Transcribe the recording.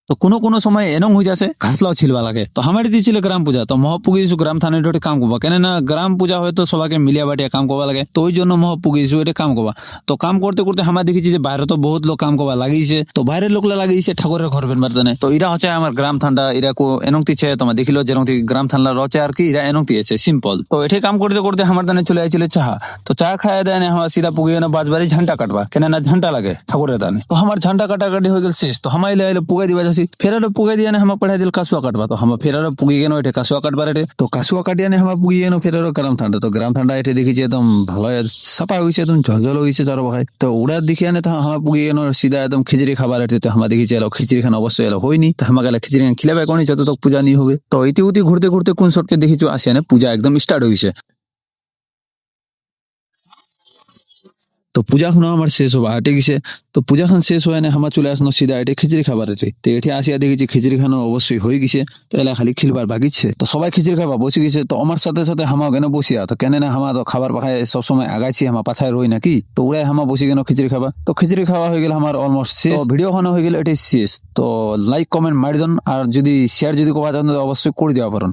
তো কোনো কোনো সময় এনং হয়ে যাচ্ছে ঘাসলাও ছিলবা লাগে। তো আমার দিয়েছিল গ্রাম পূজা, তো মহপু গেছো গ্রাম থানে ওটা কাম করবা, কেন না গ্রাম পূজা হয়তো সবাইকে মিলিয়া বাটিয়া কাম করবা লাগে, তো ওই জন্য মহপু গেছো এটা কাম করবা। তো কাম করতে করতে আমরা দেখেছি যে বাইরে তো বহুত লোক কাম করবা লাগিয়েছে, তো বাইরের লোকলা লাগিয়েছে ঠাকুরের ঘর বেনবার জন্য। তো এরা হচ্ছে আমার গ্রাম থানটা, এরা এনংতি ছে তোমার দেখিলো যেরকম গ্রাম থানলা রচে আর কি, এরা এনংতি আছে সিম্পল। তো এটাই কাম করতে করতে আমার দানে চলে আসছিল চাহা। তো চা খাওয়া দেয় না আমার সিধা পুগিয়ে না বাজবাড়ি ঝান্টা কাটবা, কেন না ঝান্টা লাগে ঠাকুরের দানে। তো আমার ঝান্টা কাটাকাটি হয়ে গেল শেষ, তো হামাই লাইলে পুগে দিবা যাচ্ছি, ফেরারও পুগে দিয়ে হামা পড়াই দিল কাসুয়া কাটবা। তো হামা ফেরারও পুগি গেল এটা কাসুয়া কাটবার এটে, তো কাসুয়া কাটিয়ে হামা পুগি গেল ফেরারও গ্রাম ঠান্ডা। তো গ্রাম ঠান্ডা এটে দেখেছি একদম ভালো সাফা হয়েছে, একদম ঝলঝল হয়েছে তার ভাই। তো ওরা দেখে আনে তো হামা পুগি গেল সিধা একদম খিচড়ি খাবার এটে। তো হামা দেখেছি এলো খিচড়ি খান অবশ্যই এলো হয়নি, তো হামা গেলে খিচড়ি খান খিলাবে কোনি যত তক পূজা নিয়ে হবে। তো ইতি উতি ঘুরতে ঘুরতে কোন সটকে দেখেছি আসে না পূজা একদম স্টার্ট হয়েছে। তো পূজা খান আমার শেষ হবা হাটে গেছে। তো পূজা খান শেষ হয় না আমার চলে আসলো সিধা এটি খিচড়ি খাবার আছে। তো এটি আসিয়া দেখেছি খিচড়ি খানো অবশ্যই হয়ে গেছে, তো এলা খালি খিলবার বাকিছে। তো সবাই খিচড়ি খাবা বসে গেছে, তো আমার সাথে সাথে হামা কেন বসিয়া, তো কেন না হামা তো খাবার পাখায় সবসময় আগাইছি, হামা পাছায় রই নাকি, তো ওরাই হামা বসে কেন খিচড়ি খাবা। তো খিচড়ি খাওয়া হয়ে গেল আমার অলমোস্ট শেষ, ভিডিও খানো হয়ে গেল এটি শেষ। তো লাইক কমেন্ট মারি দেন, আর যদি শেয়ার যদি করা চান অবশ্যই করে দেওয়া পারেন।